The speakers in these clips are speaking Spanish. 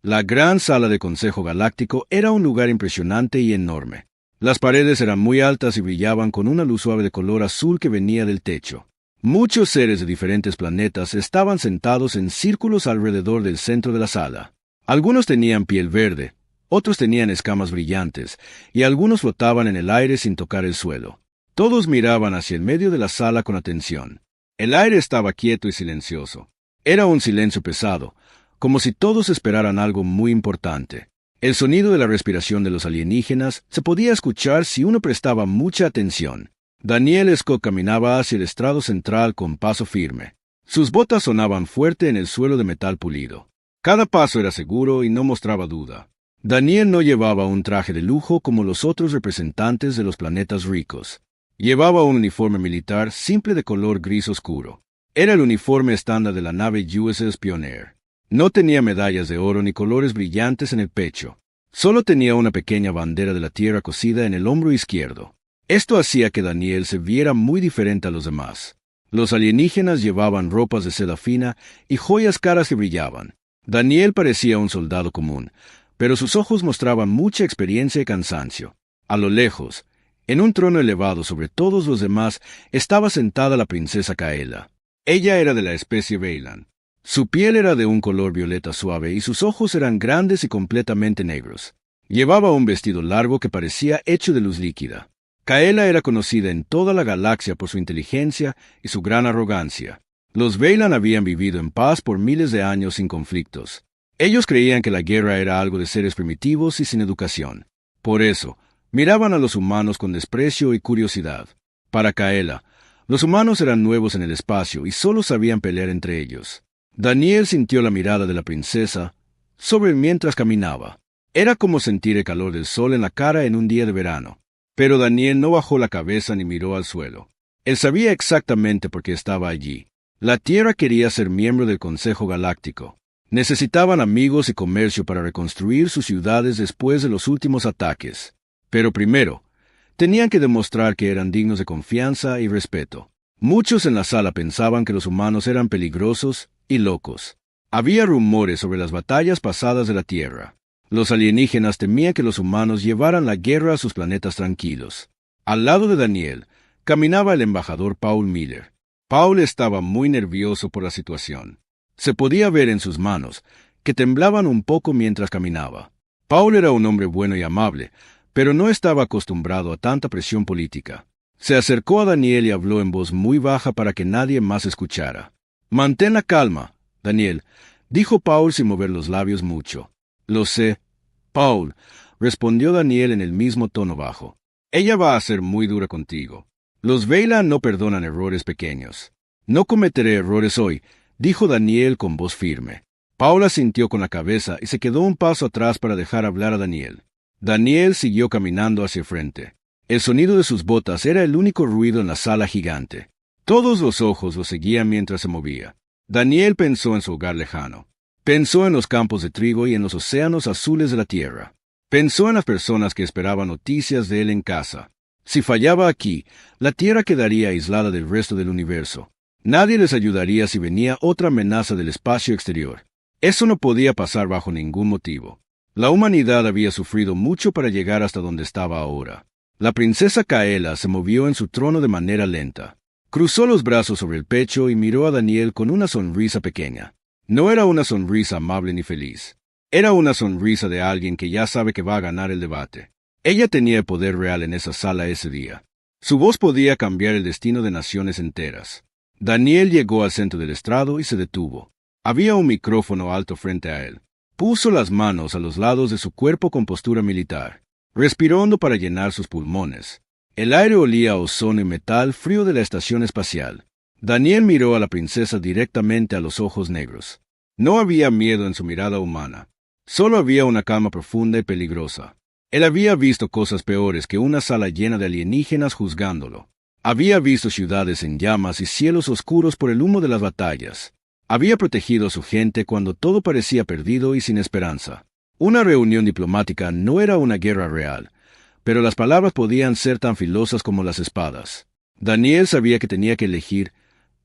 La gran sala de Consejo Galáctico era un lugar impresionante y enorme. Las paredes eran muy altas y brillaban con una luz suave de color azul que venía del techo. Muchos seres de diferentes planetas estaban sentados en círculos alrededor del centro de la sala. Algunos tenían piel verde, otros tenían escamas brillantes, y algunos flotaban en el aire sin tocar el suelo. Todos miraban hacia el medio de la sala con atención. El aire estaba quieto y silencioso. Era un silencio pesado, como si todos esperaran algo muy importante. El sonido de la respiración de los alienígenas se podía escuchar si uno prestaba mucha atención. Daniel Scott caminaba hacia el estrado central con paso firme. Sus botas sonaban fuerte en el suelo de metal pulido. Cada paso era seguro y no mostraba duda. Daniel no llevaba un traje de lujo como los otros representantes de los planetas ricos. Llevaba un uniforme militar simple de color gris oscuro. Era el uniforme estándar de la nave USS Pioneer. No tenía medallas de oro ni colores brillantes en el pecho. Solo tenía una pequeña bandera de la Tierra cosida en el hombro izquierdo. Esto hacía que Daniel se viera muy diferente a los demás. Los alienígenas llevaban ropas de seda fina y joyas caras que brillaban. Daniel parecía un soldado común, pero sus ojos mostraban mucha experiencia y cansancio. A lo lejos, en un trono elevado sobre todos los demás, estaba sentada la princesa Kaela. Ella era de la especie Veylan. Su piel era de un color violeta suave y sus ojos eran grandes y completamente negros. Llevaba un vestido largo que parecía hecho de luz líquida. Kaela era conocida en toda la galaxia por su inteligencia y su gran arrogancia. Los Veylan habían vivido en paz por miles de años sin conflictos. Ellos creían que la guerra era algo de seres primitivos y sin educación. Por eso, miraban a los humanos con desprecio y curiosidad. Para Kaela, los humanos eran nuevos en el espacio y solo sabían pelear entre ellos. Daniel sintió la mirada de la princesa sobre él mientras caminaba. Era como sentir el calor del sol en la cara en un día de verano. Pero Daniel no bajó la cabeza ni miró al suelo. Él sabía exactamente por qué estaba allí. La Tierra quería ser miembro del Consejo Galáctico. Necesitaban amigos y comercio para reconstruir sus ciudades después de los últimos ataques. Pero primero, tenían que demostrar que eran dignos de confianza y respeto. Muchos en la sala pensaban que los humanos eran peligrosos y locos. Había rumores sobre las batallas pasadas de la Tierra. Los alienígenas temían que los humanos llevaran la guerra a sus planetas tranquilos. Al lado de Daniel, caminaba el embajador Paul Miller. Paul estaba muy nervioso por la situación. Se podía ver en sus manos, que temblaban un poco mientras caminaba. Paul era un hombre bueno y amable, pero no estaba acostumbrado a tanta presión política. Se acercó a Daniel y habló en voz muy baja para que nadie más escuchara. «Mantén la calma, Daniel», dijo Paul sin mover los labios mucho. «Lo sé, Paul», respondió Daniel en el mismo tono bajo. «Ella va a ser muy dura contigo. Los Veylan no perdonan errores pequeños». «No cometeré errores hoy», dijo Daniel con voz firme. Paul asintió con la cabeza y se quedó un paso atrás para dejar hablar a Daniel. Daniel siguió caminando hacia el frente. El sonido de sus botas era el único ruido en la sala gigante. Todos los ojos lo seguían mientras se movía. Daniel pensó en su hogar lejano. Pensó en los campos de trigo y en los océanos azules de la tierra. Pensó en las personas que esperaban noticias de él en casa. Si fallaba aquí, la Tierra quedaría aislada del resto del universo. Nadie les ayudaría si venía otra amenaza del espacio exterior. Eso no podía pasar bajo ningún motivo. La humanidad había sufrido mucho para llegar hasta donde estaba ahora. La princesa Kaela se movió en su trono de manera lenta. Cruzó los brazos sobre el pecho y miró a Daniel con una sonrisa pequeña. No era una sonrisa amable ni feliz. Era una sonrisa de alguien que ya sabe que va a ganar el debate. Ella tenía el poder real en esa sala ese día. Su voz podía cambiar el destino de naciones enteras. Daniel llegó al centro del estrado y se detuvo. Había un micrófono alto frente a él. Puso las manos a los lados de su cuerpo con postura militar. Respiró hondo para llenar sus pulmones. El aire olía a ozono y metal frío de la estación espacial. Daniel miró a la princesa directamente a los ojos negros. No había miedo en su mirada humana. Solo había una calma profunda y peligrosa. Él había visto cosas peores que una sala llena de alienígenas juzgándolo. Había visto ciudades en llamas y cielos oscuros por el humo de las batallas. Había protegido a su gente cuando todo parecía perdido y sin esperanza. Una reunión diplomática no era una guerra real, pero las palabras podían ser tan filosas como las espadas. Daniel sabía que tenía que elegir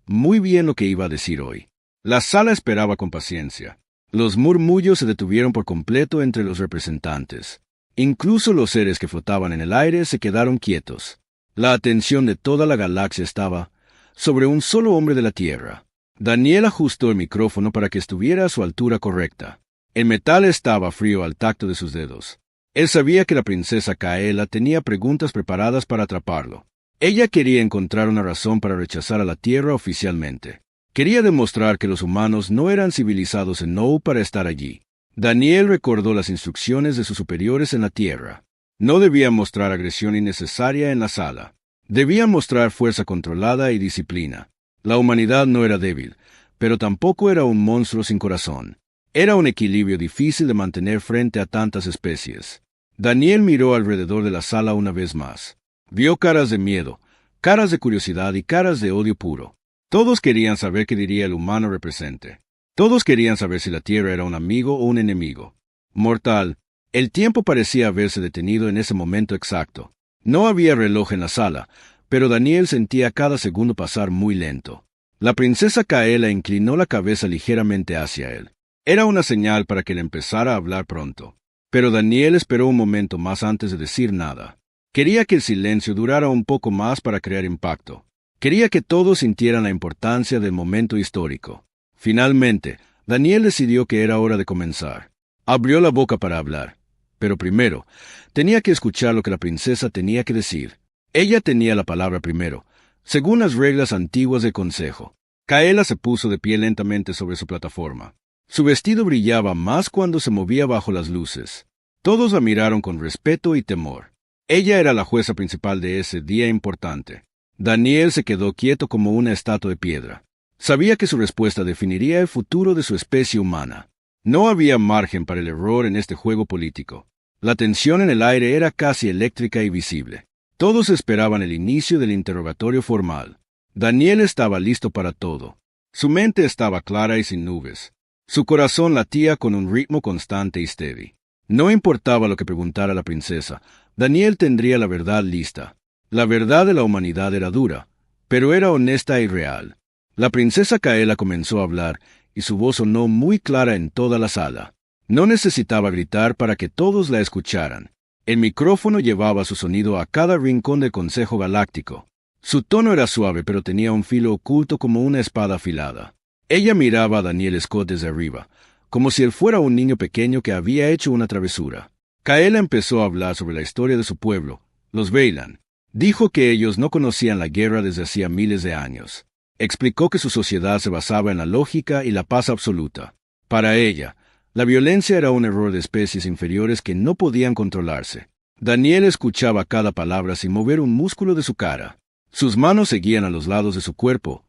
muy bien lo que iba a decir hoy. La sala esperaba con paciencia. Los murmullos se detuvieron por completo entre los representantes. Incluso los seres que flotaban en el aire se quedaron quietos. La atención de toda la galaxia estaba sobre un solo hombre de la Tierra. Daniel ajustó el micrófono para que estuviera a su altura correcta. El metal estaba frío al tacto de sus dedos. Él sabía que la princesa Kaela tenía preguntas preparadas para atraparlo. Ella quería encontrar una razón para rechazar a la Tierra oficialmente. Quería demostrar que los humanos no eran civilizados en Nou para estar allí. Daniel recordó las instrucciones de sus superiores en la Tierra. No debía mostrar agresión innecesaria en la sala. Debía mostrar fuerza controlada y disciplina. La humanidad no era débil, pero tampoco era un monstruo sin corazón. Era un equilibrio difícil de mantener frente a tantas especies. Daniel miró alrededor de la sala una vez más. Vio caras de miedo, caras de curiosidad y caras de odio puro. Todos querían saber qué diría el humano represente. Todos querían saber si la Tierra era un amigo o un enemigo. Mortal, el tiempo parecía haberse detenido en ese momento exacto. No había reloj en la sala, pero Daniel sentía cada segundo pasar muy lento. La princesa Kaela inclinó la cabeza ligeramente hacia él. Era una señal para que él empezara a hablar pronto. Pero Daniel esperó un momento más antes de decir nada. Quería que el silencio durara un poco más para crear impacto. Quería que todos sintieran la importancia del momento histórico. Finalmente, Daniel decidió que era hora de comenzar. Abrió la boca para hablar. Pero primero, tenía que escuchar lo que la princesa tenía que decir. Ella tenía la palabra primero, según las reglas antiguas del consejo. Kaela se puso de pie lentamente sobre su plataforma. Su vestido brillaba más cuando se movía bajo las luces. Todos la miraron con respeto y temor. Ella era la jueza principal de ese día importante. Daniel se quedó quieto como una estatua de piedra. Sabía que su respuesta definiría el futuro de su especie humana. No había margen para el error en este juego político. La tensión en el aire era casi eléctrica y visible. Todos esperaban el inicio del interrogatorio formal. Daniel estaba listo para todo. Su mente estaba clara y sin nubes. Su corazón latía con un ritmo constante y steady. No importaba lo que preguntara la princesa, Daniel tendría la verdad lista. La verdad de la humanidad era dura, pero era honesta y real. La princesa Kaela comenzó a hablar, y su voz sonó muy clara en toda la sala. No necesitaba gritar para que todos la escucharan. El micrófono llevaba su sonido a cada rincón del Consejo Galáctico. Su tono era suave, pero tenía un filo oculto como una espada afilada. Ella miraba a Daniel Scott desde arriba, como si él fuera un niño pequeño que había hecho una travesura. Kaela empezó a hablar sobre la historia de su pueblo, los Veylan. Dijo que ellos no conocían la guerra desde hacía miles de años. Explicó que su sociedad se basaba en la lógica y la paz absoluta. Para ella, la violencia era un error de especies inferiores que no podían controlarse. Daniel escuchaba cada palabra sin mover un músculo de su cara. Sus manos seguían a los lados de su cuerpo,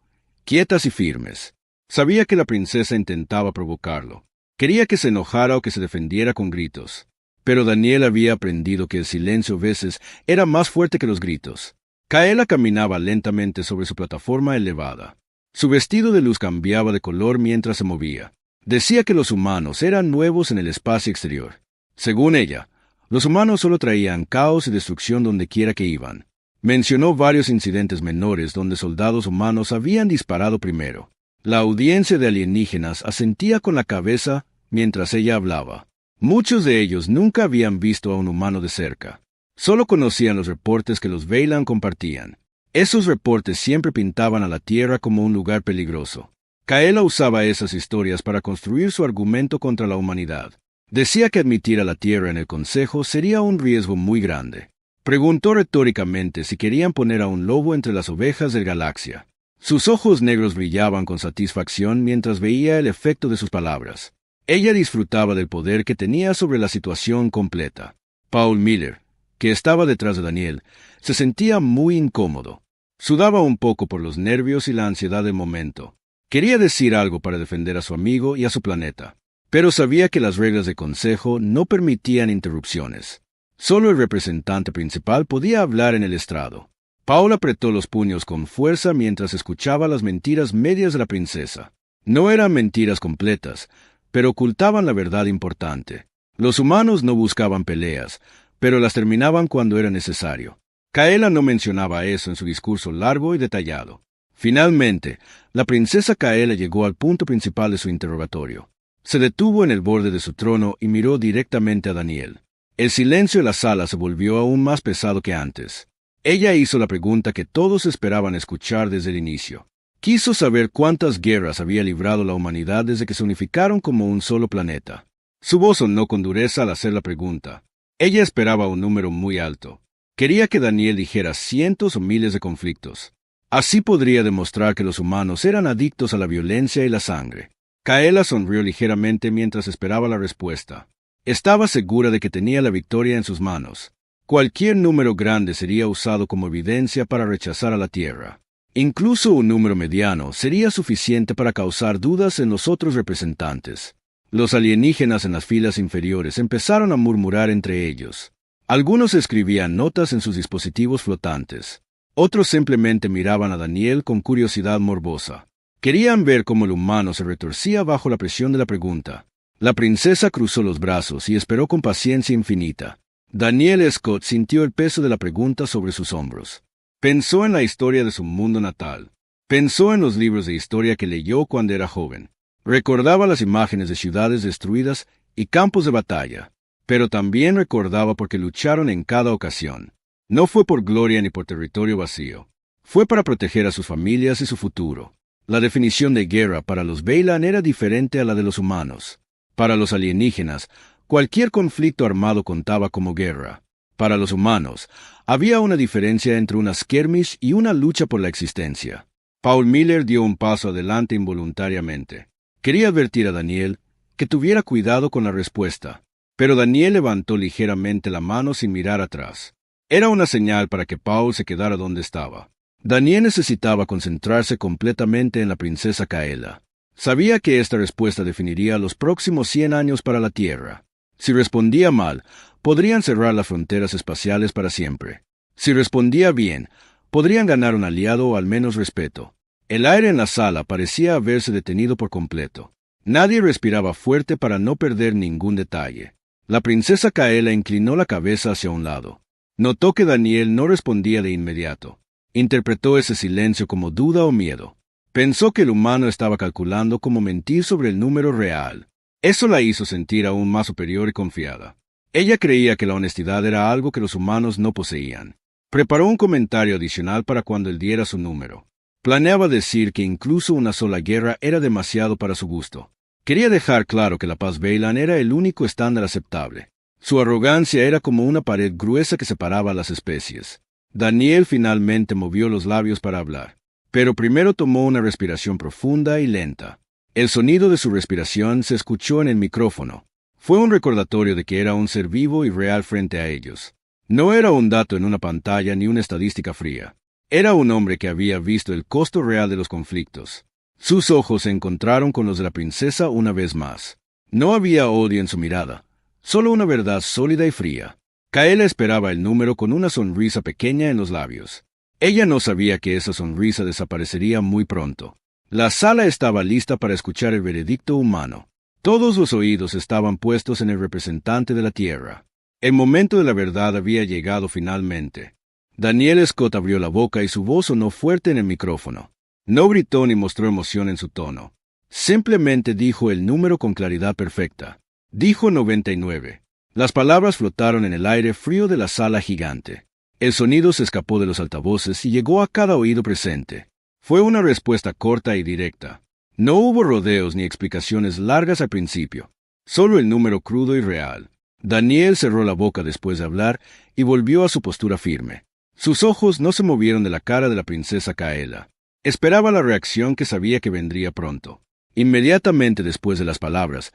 quietas y firmes. Sabía que la princesa intentaba provocarlo. Quería que se enojara o que se defendiera con gritos. Pero Daniel había aprendido que el silencio a veces era más fuerte que los gritos. Kaela caminaba lentamente sobre su plataforma elevada. Su vestido de luz cambiaba de color mientras se movía. Decía que los humanos eran nuevos en el espacio exterior. Según ella, los humanos solo traían caos y destrucción donde quiera que iban. Mencionó varios incidentes menores donde soldados humanos habían disparado primero. La audiencia de alienígenas asentía con la cabeza mientras ella hablaba. Muchos de ellos nunca habían visto a un humano de cerca. Solo conocían los reportes que los Veylan compartían. Esos reportes siempre pintaban a la Tierra como un lugar peligroso. Kaela usaba esas historias para construir su argumento contra la humanidad. Decía que admitir a la Tierra en el Consejo sería un riesgo muy grande. Preguntó retóricamente si querían poner a un lobo entre las ovejas de Galaxia. Sus ojos negros brillaban con satisfacción mientras veía el efecto de sus palabras. Ella disfrutaba del poder que tenía sobre la situación completa. Paul Miller, que estaba detrás de Daniel, se sentía muy incómodo. Sudaba un poco por los nervios y la ansiedad del momento. Quería decir algo para defender a su amigo y a su planeta, pero sabía que las reglas del Consejo no permitían interrupciones. Solo el representante principal podía hablar en el estrado. Paul apretó los puños con fuerza mientras escuchaba las mentiras medias de la princesa. No eran mentiras completas, pero ocultaban la verdad importante. Los humanos no buscaban peleas, pero las terminaban cuando era necesario. Kaela no mencionaba eso en su discurso largo y detallado. Finalmente, la princesa Kaela llegó al punto principal de su interrogatorio. Se detuvo en el borde de su trono y miró directamente a Daniel. El silencio de la sala se volvió aún más pesado que antes. Ella hizo la pregunta que todos esperaban escuchar desde el inicio. Quiso saber cuántas guerras había librado la humanidad desde que se unificaron como un solo planeta. Su voz sonó con dureza al hacer la pregunta. Ella esperaba un número muy alto. Quería que Daniel dijera cientos o miles de conflictos. Así podría demostrar que los humanos eran adictos a la violencia y la sangre. Kaela sonrió ligeramente mientras esperaba la respuesta. Estaba segura de que tenía la victoria en sus manos. Cualquier número grande sería usado como evidencia para rechazar a la Tierra. Incluso un número mediano sería suficiente para causar dudas en los otros representantes. Los alienígenas en las filas inferiores empezaron a murmurar entre ellos. Algunos escribían notas en sus dispositivos flotantes. Otros simplemente miraban a Daniel con curiosidad morbosa. Querían ver cómo el humano se retorcía bajo la presión de la pregunta. La princesa cruzó los brazos y esperó con paciencia infinita. Daniel Scott sintió el peso de la pregunta sobre sus hombros. Pensó en la historia de su mundo natal. Pensó en los libros de historia que leyó cuando era joven. Recordaba las imágenes de ciudades destruidas y campos de batalla. Pero también recordaba por qué lucharon en cada ocasión. No fue por gloria ni por territorio vacío. Fue para proteger a sus familias y su futuro. La definición de guerra para los Beylan era diferente a la de los humanos. Para los alienígenas, cualquier conflicto armado contaba como guerra. Para los humanos, había una diferencia entre una skirmish y una lucha por la existencia. Paul Miller dio un paso adelante involuntariamente. Quería advertir a Daniel que tuviera cuidado con la respuesta, pero Daniel levantó ligeramente la mano sin mirar atrás. Era una señal para que Paul se quedara donde estaba. Daniel necesitaba concentrarse completamente en la princesa Kaela. Sabía que esta respuesta definiría los próximos 100 años para la Tierra. Si respondía mal, podrían cerrar las fronteras espaciales para siempre. Si respondía bien, podrían ganar un aliado o al menos respeto. El aire en la sala parecía haberse detenido por completo. Nadie respiraba fuerte para no perder ningún detalle. La princesa Kaela inclinó la cabeza hacia un lado. Notó que Daniel no respondía de inmediato. Interpretó ese silencio como duda o miedo. Pensó que el humano estaba calculando cómo mentir sobre el número real. Eso la hizo sentir aún más superior y confiada. Ella creía que la honestidad era algo que los humanos no poseían. Preparó un comentario adicional para cuando él diera su número. Planeaba decir que incluso una sola guerra era demasiado para su gusto. Quería dejar claro que la paz Beylan era el único estándar aceptable. Su arrogancia era como una pared gruesa que separaba a las especies. Daniel finalmente movió los labios para hablar, pero primero tomó una respiración profunda y lenta. El sonido de su respiración se escuchó en el micrófono. Fue un recordatorio de que era un ser vivo y real frente a ellos. No era un dato en una pantalla ni una estadística fría. Era un hombre que había visto el costo real de los conflictos. Sus ojos se encontraron con los de la princesa una vez más. No había odio en su mirada, solo una verdad sólida y fría. Kaela esperaba el número con una sonrisa pequeña en los labios. Ella no sabía que esa sonrisa desaparecería muy pronto. La sala estaba lista para escuchar el veredicto humano. Todos los oídos estaban puestos en el representante de la Tierra. El momento de la verdad había llegado finalmente. Daniel Scott abrió la boca y su voz sonó fuerte en el micrófono. No gritó ni mostró emoción en su tono. Simplemente dijo el número con claridad perfecta. Dijo 99. Las palabras flotaron en el aire frío de la sala gigante. El sonido se escapó de los altavoces y llegó a cada oído presente. Fue una respuesta corta y directa. No hubo rodeos ni explicaciones largas al principio. Solo el número crudo y real. Daniel cerró la boca después de hablar y volvió a su postura firme. Sus ojos no se movieron de la cara de la princesa Kaela. Esperaba la reacción que sabía que vendría pronto. Inmediatamente después de las palabras,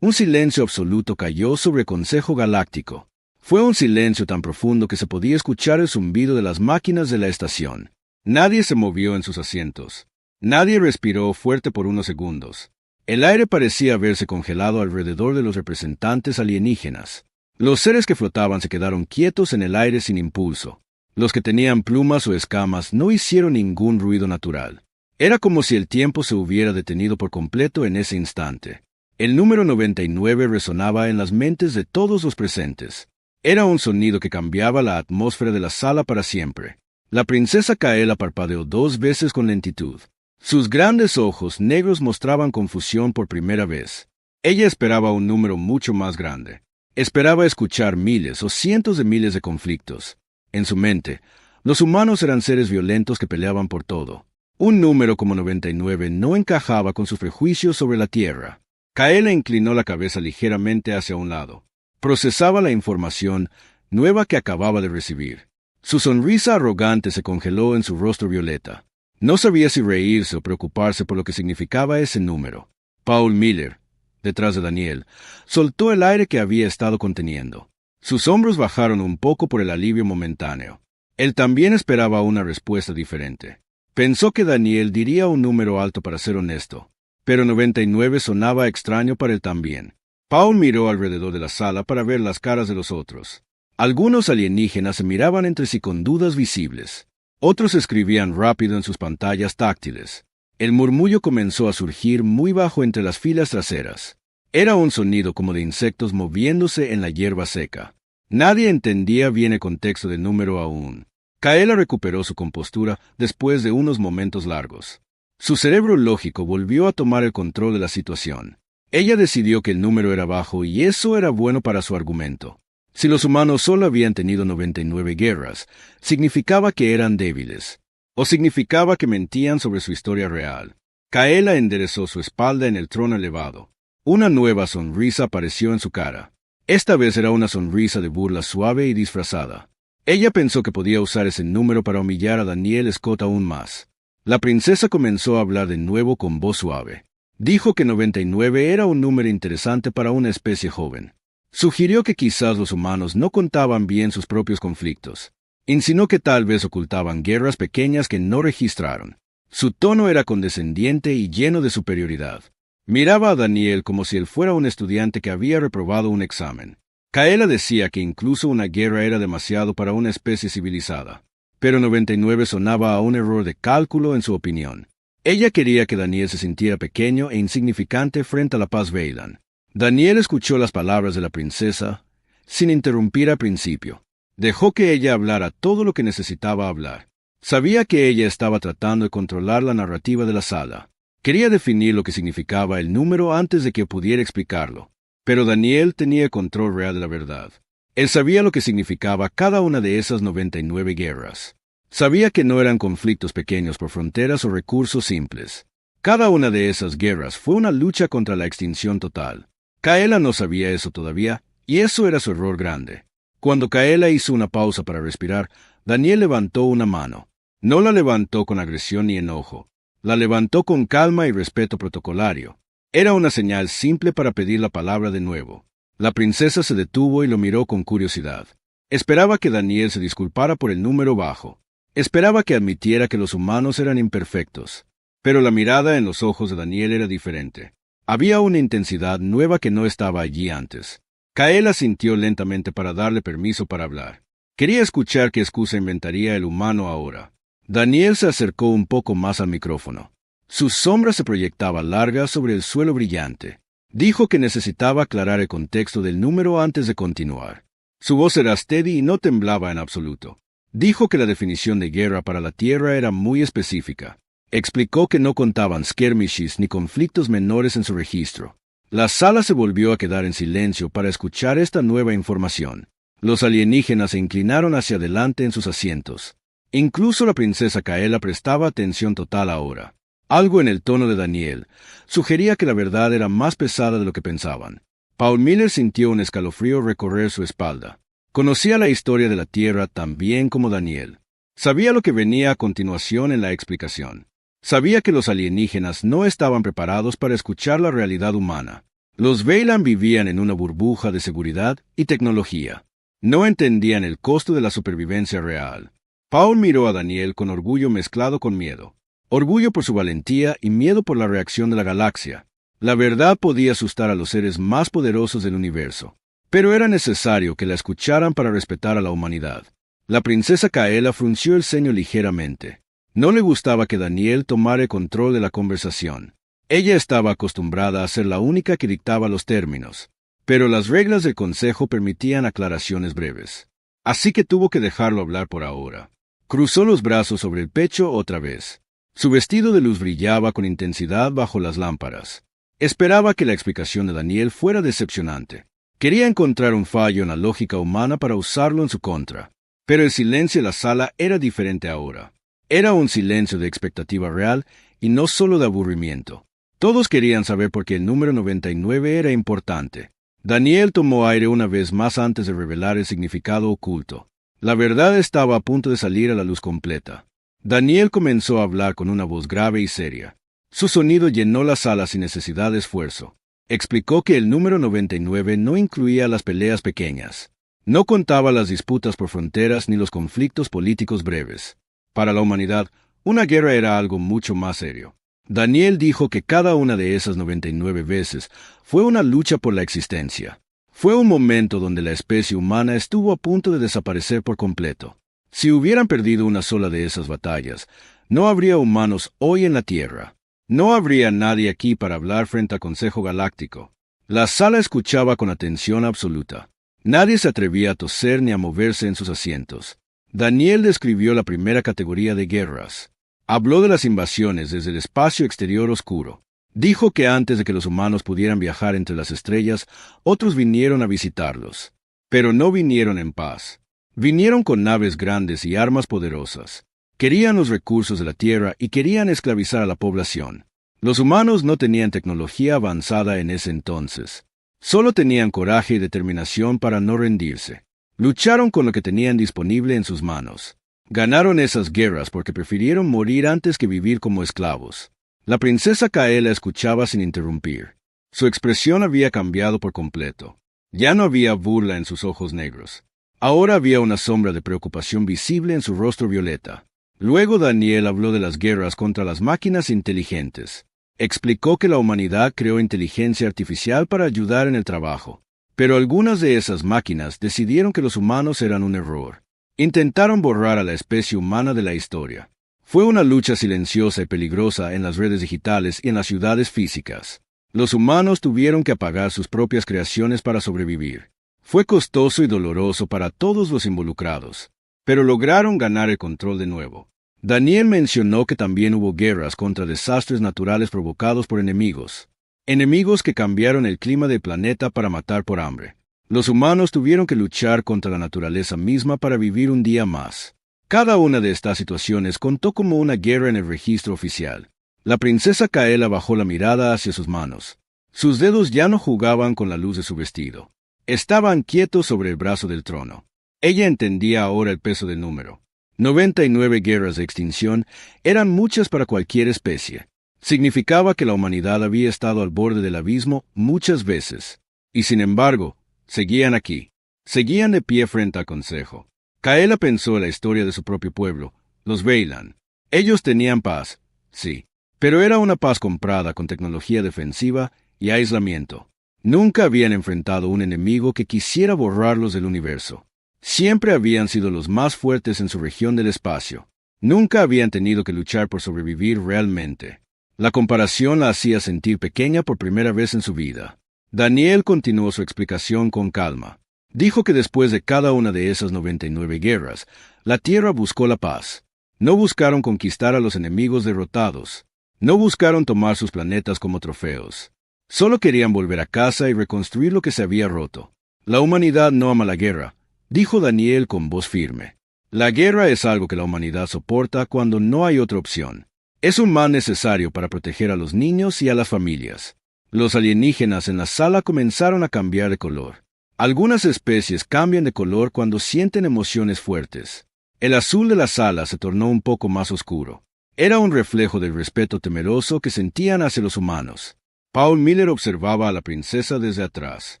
un silencio absoluto cayó sobre el Consejo Galáctico. Fue un silencio tan profundo que se podía escuchar el zumbido de las máquinas de la estación. Nadie se movió en sus asientos. Nadie respiró fuerte por unos segundos. El aire parecía haberse congelado alrededor de los representantes alienígenas. Los seres que flotaban se quedaron quietos en el aire sin impulso. Los que tenían plumas o escamas no hicieron ningún ruido natural. Era como si el tiempo se hubiera detenido por completo en ese instante. El número 99 resonaba en las mentes de todos los presentes. Era un sonido que cambiaba la atmósfera de la sala para siempre. La princesa Kaela parpadeó 2 veces con lentitud. Sus grandes ojos negros mostraban confusión por primera vez. Ella esperaba un número mucho más grande. Esperaba escuchar miles o cientos de miles de conflictos. En su mente, los humanos eran seres violentos que peleaban por todo. Un número como 99 no encajaba con sus prejuicios sobre la Tierra. Kaela inclinó la cabeza ligeramente hacia un lado. Procesaba la información nueva que acababa de recibir. Su sonrisa arrogante se congeló en su rostro violeta. No sabía si reírse o preocuparse por lo que significaba ese número. Paul Miller, detrás de Daniel, soltó el aire que había estado conteniendo. Sus hombros bajaron un poco por el alivio momentáneo. Él también esperaba una respuesta diferente. Pensó que Daniel diría un número alto para ser honesto, pero 99 sonaba extraño para él también. Paul miró alrededor de la sala para ver las caras de los otros. Algunos alienígenas se miraban entre sí con dudas visibles. Otros escribían rápido en sus pantallas táctiles. El murmullo comenzó a surgir muy bajo entre las filas traseras. Era un sonido como de insectos moviéndose en la hierba seca. Nadie entendía bien el contexto del número aún. Kaela recuperó su compostura después de unos momentos largos. Su cerebro lógico volvió a tomar el control de la situación. Ella decidió que el número era bajo y eso era bueno para su argumento. Si los humanos solo habían tenido 99 guerras, significaba que eran débiles, o significaba que mentían sobre su historia real. Kaela enderezó su espalda en el trono elevado. Una nueva sonrisa apareció en su cara. Esta vez era una sonrisa de burla suave y disfrazada. Ella pensó que podía usar ese número para humillar a Daniel Scott aún más. La princesa comenzó a hablar de nuevo con voz suave. Dijo que 99 era un número interesante para una especie joven. Sugirió que quizás los humanos no contaban bien sus propios conflictos. Insinuó que tal vez ocultaban guerras pequeñas que no registraron. Su tono era condescendiente y lleno de superioridad. Miraba a Daniel como si él fuera un estudiante que había reprobado un examen. Kaela decía que incluso una guerra era demasiado para una especie civilizada. Pero 99 sonaba a un error de cálculo en su opinión. Ella quería que Daniel se sintiera pequeño e insignificante frente a la paz Veylan. Daniel escuchó las palabras de la princesa, sin interrumpir al principio. Dejó que ella hablara todo lo que necesitaba hablar. Sabía que ella estaba tratando de controlar la narrativa de la sala. Quería definir lo que significaba el número antes de que pudiera explicarlo. Pero Daniel tenía el control real de la verdad. Él sabía lo que significaba cada una de esas 99 guerras. Sabía que no eran conflictos pequeños por fronteras o recursos simples. Cada una de esas guerras fue una lucha contra la extinción total. Kaela no sabía eso todavía, y eso era su error grande. Cuando Kaela hizo una pausa para respirar, Daniel levantó una mano. No la levantó con agresión ni enojo. La levantó con calma y respeto protocolario. Era una señal simple para pedir la palabra de nuevo. La princesa se detuvo y lo miró con curiosidad. Esperaba que Daniel se disculpara por el número bajo. Esperaba que admitiera que los humanos eran imperfectos. Pero la mirada en los ojos de Daniel era diferente. Había una intensidad nueva que no estaba allí antes. Kaela sintió lentamente para darle permiso para hablar. Quería escuchar qué excusa inventaría el humano ahora. Daniel se acercó un poco más al micrófono. Su sombra se proyectaba larga sobre el suelo brillante. Dijo que necesitaba aclarar el contexto del número antes de continuar. Su voz era steady y no temblaba en absoluto. Dijo que la definición de guerra para la Tierra era muy específica. Explicó que no contaban skirmishes ni conflictos menores en su registro. La sala se volvió a quedar en silencio para escuchar esta nueva información. Los alienígenas se inclinaron hacia adelante en sus asientos. Incluso la princesa Kaela prestaba atención total ahora. Algo en el tono de Daniel sugería que la verdad era más pesada de lo que pensaban. Paul Miller sintió un escalofrío recorrer su espalda. Conocía la historia de la Tierra tan bien como Daniel. Sabía lo que venía a continuación en la explicación. Sabía que los alienígenas no estaban preparados para escuchar la realidad humana. Los Veylan vivían en una burbuja de seguridad y tecnología. No entendían el costo de la supervivencia real. Paul miró a Daniel con orgullo mezclado con miedo. Orgullo por su valentía y miedo por la reacción de la galaxia. La verdad podía asustar a los seres más poderosos del universo. Pero era necesario que la escucharan para respetar a la humanidad. La princesa Kaela frunció el ceño ligeramente. No le gustaba que Daniel tomara el control de la conversación. Ella estaba acostumbrada a ser la única que dictaba los términos, pero las reglas del consejo permitían aclaraciones breves. Así que tuvo que dejarlo hablar por ahora. Cruzó los brazos sobre el pecho otra vez. Su vestido de luz brillaba con intensidad bajo las lámparas. Esperaba que la explicación de Daniel fuera decepcionante. Quería encontrar un fallo en la lógica humana para usarlo en su contra. Pero el silencio de la sala era diferente ahora. Era un silencio de expectativa real y no solo de aburrimiento. Todos querían saber por qué el número 99 era importante. Daniel tomó aire una vez más antes de revelar el significado oculto. La verdad estaba a punto de salir a la luz completa. Daniel comenzó a hablar con una voz grave y seria. Su sonido llenó la sala sin necesidad de esfuerzo. Explicó que el número 99 no incluía las peleas pequeñas. No contaba las disputas por fronteras ni los conflictos políticos breves. Para la humanidad, una guerra era algo mucho más serio. Daniel dijo que cada una de esas 99 veces fue una lucha por la existencia. Fue un momento donde la especie humana estuvo a punto de desaparecer por completo. Si hubieran perdido una sola de esas batallas, no habría humanos hoy en la Tierra. No habría nadie aquí para hablar frente al Consejo Galáctico. La sala escuchaba con atención absoluta. Nadie se atrevía a toser ni a moverse en sus asientos. Daniel describió la primera categoría de guerras. Habló de las invasiones desde el espacio exterior oscuro. Dijo que antes de que los humanos pudieran viajar entre las estrellas, otros vinieron a visitarlos. Pero no vinieron en paz. Vinieron con naves grandes y armas poderosas. Querían los recursos de la Tierra y querían esclavizar a la población. Los humanos no tenían tecnología avanzada en ese entonces. Solo tenían coraje y determinación para no rendirse. Lucharon con lo que tenían disponible en sus manos. Ganaron esas guerras porque prefirieron morir antes que vivir como esclavos. La princesa Kaela escuchaba sin interrumpir. Su expresión había cambiado por completo. Ya no había burla en sus ojos negros. Ahora había una sombra de preocupación visible en su rostro violeta. Luego Daniel habló de las guerras contra las máquinas inteligentes. Explicó que la humanidad creó inteligencia artificial para ayudar en el trabajo. Pero algunas de esas máquinas decidieron que los humanos eran un error. Intentaron borrar a la especie humana de la historia. Fue una lucha silenciosa y peligrosa en las redes digitales y en las ciudades físicas. Los humanos tuvieron que apagar sus propias creaciones para sobrevivir. Fue costoso y doloroso para todos los involucrados, pero lograron ganar el control de nuevo. Daniel mencionó que también hubo guerras contra desastres naturales provocados por enemigos. Enemigos que cambiaron el clima del planeta para matar por hambre. Los humanos tuvieron que luchar contra la naturaleza misma para vivir un día más. Cada una de estas situaciones contó como una guerra en el registro oficial. La princesa Kaela bajó la mirada hacia sus manos. Sus dedos ya no jugaban con la luz de su vestido. Estaban quietos sobre el brazo del trono. Ella entendía ahora el peso del número. 99 guerras de extinción eran muchas para cualquier especie. Significaba que la humanidad había estado al borde del abismo muchas veces. Y sin embargo, seguían aquí. Seguían de pie frente al consejo. Kaela pensó en la historia de su propio pueblo, los Veylan. Ellos tenían paz, sí, pero era una paz comprada con tecnología defensiva y aislamiento. Nunca habían enfrentado un enemigo que quisiera borrarlos del universo. Siempre habían sido los más fuertes en su región del espacio. Nunca habían tenido que luchar por sobrevivir realmente. La comparación la hacía sentir pequeña por primera vez en su vida. Daniel continuó su explicación con calma. Dijo que después de cada una de esas 99 guerras, la Tierra buscó la paz. No buscaron conquistar a los enemigos derrotados. No buscaron tomar sus planetas como trofeos. Solo querían volver a casa y reconstruir lo que se había roto. La humanidad no ama la guerra, dijo Daniel con voz firme. La guerra es algo que la humanidad soporta cuando no hay otra opción. Es un mal necesario para proteger a los niños y a las familias. Los alienígenas en la sala comenzaron a cambiar de color. Algunas especies cambian de color cuando sienten emociones fuertes. El azul de la sala se tornó un poco más oscuro. Era un reflejo del respeto temeroso que sentían hacia los humanos. Paul Miller observaba a la princesa desde atrás.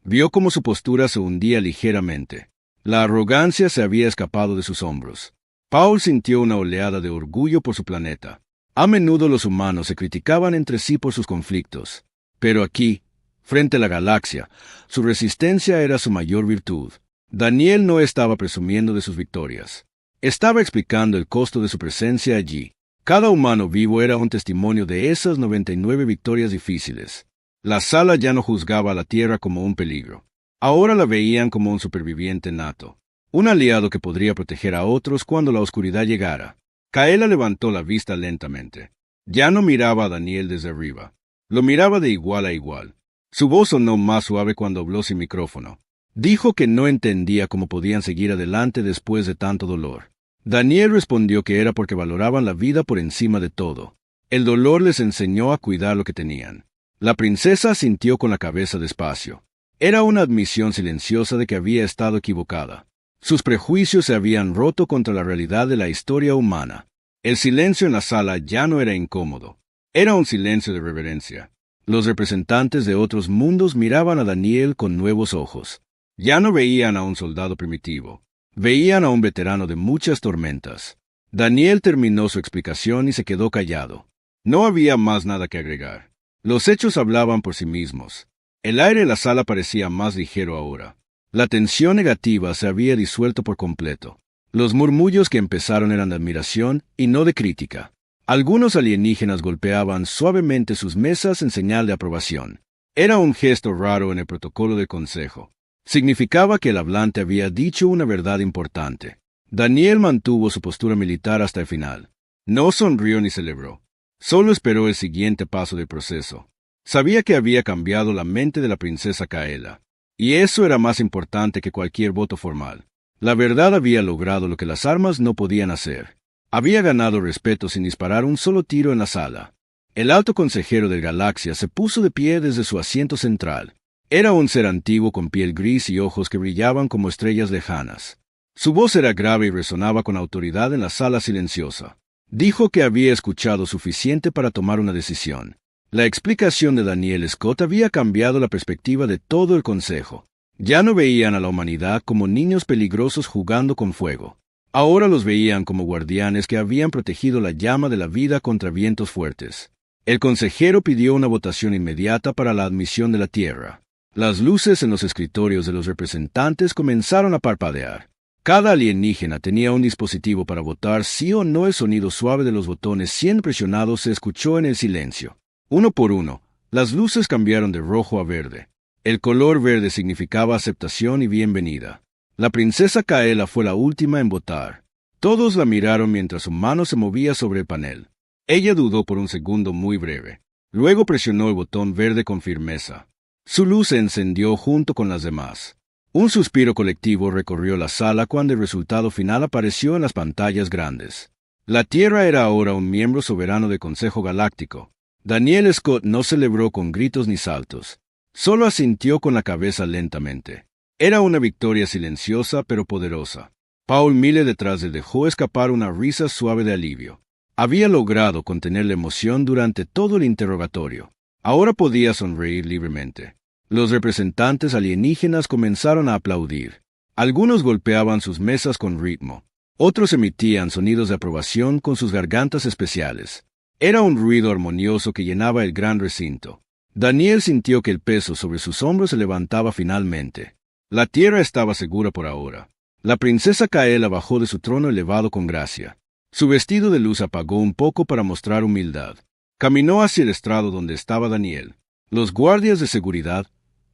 Vio cómo su postura se hundía ligeramente. La arrogancia se había escapado de sus hombros. Paul sintió una oleada de orgullo por su planeta. A menudo los humanos se criticaban entre sí por sus conflictos. Pero aquí, frente a la galaxia, su resistencia era su mayor virtud. Daniel no estaba presumiendo de sus victorias. Estaba explicando el costo de su presencia allí. Cada humano vivo era un testimonio de esas 99 victorias difíciles. La sala ya no juzgaba a la Tierra como un peligro. Ahora la veían como un superviviente nato. Un aliado que podría proteger a otros cuando la oscuridad llegara. Kaela levantó la vista lentamente. Ya no miraba a Daniel desde arriba. Lo miraba de igual a igual. Su voz sonó más suave cuando habló sin micrófono. Dijo que no entendía cómo podían seguir adelante después de tanto dolor. Daniel respondió que era porque valoraban la vida por encima de todo. El dolor les enseñó a cuidar lo que tenían. La princesa asintió con la cabeza despacio. Era una admisión silenciosa de que había estado equivocada. Sus prejuicios se habían roto contra la realidad de la historia humana. El silencio en la sala ya no era incómodo. Era un silencio de reverencia. Los representantes de otros mundos miraban a Daniel con nuevos ojos. Ya no veían a un soldado primitivo. Veían a un veterano de muchas tormentas. Daniel terminó su explicación y se quedó callado. No había más nada que agregar. Los hechos hablaban por sí mismos. El aire de la sala parecía más ligero ahora. La tensión negativa se había disuelto por completo. Los murmullos que empezaron eran de admiración y no de crítica. Algunos alienígenas golpeaban suavemente sus mesas en señal de aprobación. Era un gesto raro en el protocolo del consejo. Significaba que el hablante había dicho una verdad importante. Daniel mantuvo su postura militar hasta el final. No sonrió ni celebró. Solo esperó el siguiente paso del proceso. Sabía que había cambiado la mente de la princesa Kaela. Y eso era más importante que cualquier voto formal. La verdad había logrado lo que las armas no podían hacer. Había ganado respeto sin disparar un solo tiro en la sala. El alto consejero de Galaxia se puso de pie desde su asiento central. Era un ser antiguo con piel gris y ojos que brillaban como estrellas lejanas. Su voz era grave y resonaba con autoridad en la sala silenciosa. Dijo que había escuchado suficiente para tomar una decisión. La explicación de Daniel Scott había cambiado la perspectiva de todo el consejo. Ya no veían a la humanidad como niños peligrosos jugando con fuego. Ahora los veían como guardianes que habían protegido la llama de la vida contra vientos fuertes. El consejero pidió una votación inmediata para la admisión de la Tierra. Las luces en los escritorios de los representantes comenzaron a parpadear. Cada alienígena tenía un dispositivo para votar sí o no. El sonido suave de los botones 100 presionados se escuchó en el silencio. Uno por uno, las luces cambiaron de rojo a verde. El color verde significaba aceptación y bienvenida. La princesa Kaela fue la última en votar. Todos la miraron mientras su mano se movía sobre el panel. Ella dudó por un segundo muy breve. Luego presionó el botón verde con firmeza. Su luz se encendió junto con las demás. Un suspiro colectivo recorrió la sala cuando el resultado final apareció en las pantallas grandes. La Tierra era ahora un miembro soberano del Consejo Galáctico. Daniel Scott no celebró con gritos ni saltos. Solo asintió con la cabeza lentamente. Era una victoria silenciosa pero poderosa. Paul Miller detrás él dejó escapar una risa suave de alivio. Había logrado contener la emoción durante todo el interrogatorio. Ahora podía sonreír libremente. Los representantes alienígenas comenzaron a aplaudir. Algunos golpeaban sus mesas con ritmo. Otros emitían sonidos de aprobación con sus gargantas especiales. Era un ruido armonioso que llenaba el gran recinto. Daniel sintió que el peso sobre sus hombros se levantaba finalmente. La Tierra estaba segura por ahora. La princesa Kaela bajó de su trono elevado con gracia. Su vestido de luz apagó un poco para mostrar humildad. Caminó hacia el estrado donde estaba Daniel. Los guardias de seguridad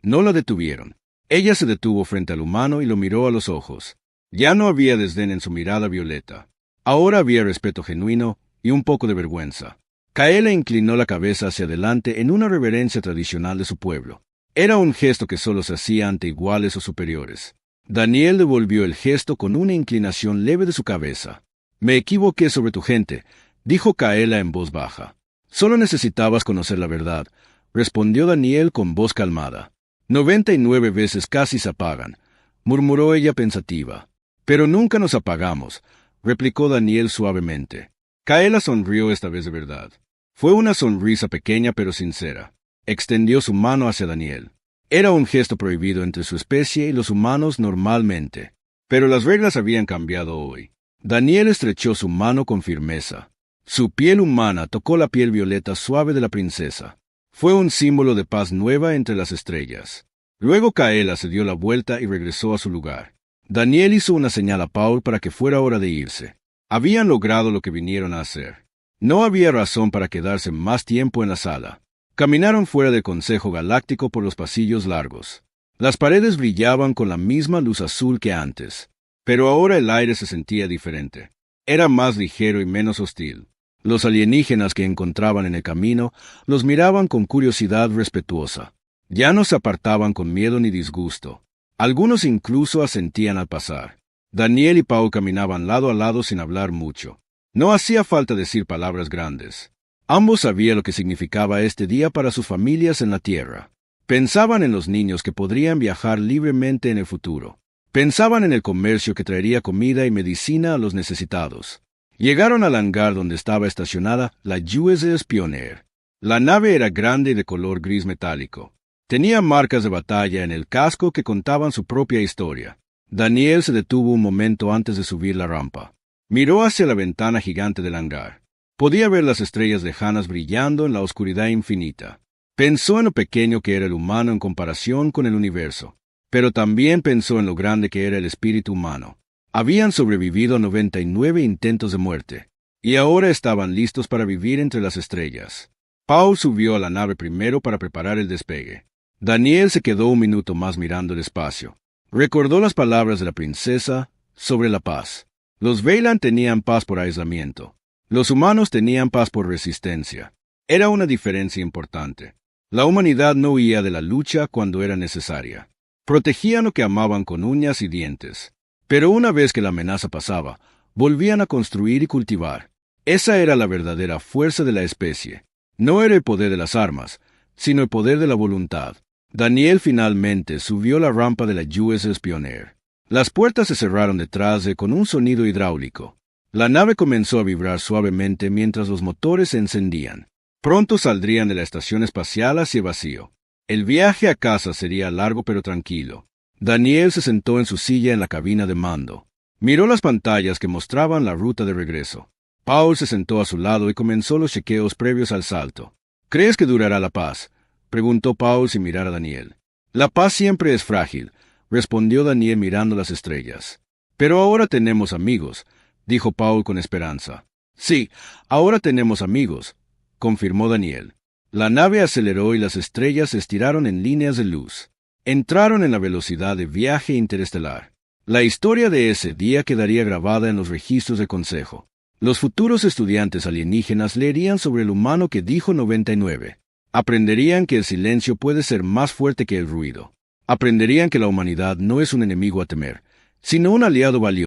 no la detuvieron. Ella se detuvo frente al humano y lo miró a los ojos. Ya no había desdén en su mirada violeta. Ahora había respeto genuino y un poco de vergüenza. Kaela inclinó la cabeza hacia adelante en una reverencia tradicional de su pueblo. Era un gesto que solo se hacía ante iguales o superiores. Daniel devolvió el gesto con una inclinación leve de su cabeza. «Me equivoqué sobre tu gente», dijo Kaela en voz baja. «Solo necesitabas conocer la verdad», respondió Daniel con voz calmada. 99 veces casi se apagan, murmuró ella pensativa. Pero nunca nos apagamos, replicó Daniel suavemente. Kaela sonrió esta vez de verdad. Fue una sonrisa pequeña pero sincera. Extendió su mano hacia Daniel. Era un gesto prohibido entre su especie y los humanos normalmente. Pero las reglas habían cambiado hoy. Daniel estrechó su mano con firmeza. Su piel humana tocó la piel violeta suave de la princesa. Fue un símbolo de paz nueva entre las estrellas. Luego Kaela se dio la vuelta y regresó a su lugar. Daniel hizo una señal a Paul para que fuera hora de irse. Habían logrado lo que vinieron a hacer. No había razón para quedarse más tiempo en la sala. Caminaron fuera del Consejo Galáctico por los pasillos largos. Las paredes brillaban con la misma luz azul que antes. Pero ahora el aire se sentía diferente. Era más ligero y menos hostil. Los alienígenas que encontraban en el camino los miraban con curiosidad respetuosa. Ya no se apartaban con miedo ni disgusto. Algunos incluso asentían al pasar. Daniel y Paul caminaban lado a lado sin hablar mucho. No hacía falta decir palabras grandes. Ambos sabían lo que significaba este día para sus familias en la Tierra. Pensaban en los niños que podrían viajar libremente en el futuro. Pensaban en el comercio que traería comida y medicina a los necesitados. Llegaron al hangar donde estaba estacionada la USS Pioneer. La nave era grande y de color gris metálico. Tenía marcas de batalla en el casco que contaban su propia historia. Daniel se detuvo un momento antes de subir la rampa. Miró hacia la ventana gigante del hangar. Podía ver las estrellas lejanas brillando en la oscuridad infinita. Pensó en lo pequeño que era el humano en comparación con el universo, pero también pensó en lo grande que era el espíritu humano. Habían sobrevivido a 99 intentos de muerte, y ahora estaban listos para vivir entre las estrellas. Paul subió a la nave primero para preparar el despegue. Daniel se quedó un minuto más mirando el espacio. Recordó las palabras de la princesa sobre la paz. Los Veylan tenían paz por aislamiento. Los humanos tenían paz por resistencia. Era una diferencia importante. La humanidad no huía de la lucha cuando era necesaria. Protegían lo que amaban con uñas y dientes. Pero una vez que la amenaza pasaba, volvían a construir y cultivar. Esa era la verdadera fuerza de la especie. No era el poder de las armas, sino el poder de la voluntad. Daniel finalmente subió la rampa de la USS Pioneer. Las puertas se cerraron detrás de él con un sonido hidráulico. La nave comenzó a vibrar suavemente mientras los motores se encendían. Pronto saldrían de la estación espacial hacia el vacío. El viaje a casa sería largo pero tranquilo. Daniel se sentó en su silla en la cabina de mando. Miró las pantallas que mostraban la ruta de regreso. Paul se sentó a su lado y comenzó los chequeos previos al salto. ¿Crees que durará la paz?, preguntó Paul sin mirar a Daniel. La paz siempre es frágil, respondió Daniel mirando las estrellas. Pero ahora tenemos amigos, dijo Paul con esperanza. Sí, ahora tenemos amigos, confirmó Daniel. La nave aceleró y las estrellas se estiraron en líneas de luz. Entraron en la velocidad de viaje interestelar. La historia de ese día quedaría grabada en los registros del Consejo. Los futuros estudiantes alienígenas leerían sobre el humano que dijo 99. Aprenderían que el silencio puede ser más fuerte que el ruido. Aprenderían que la humanidad no es un enemigo a temer, sino un aliado valioso.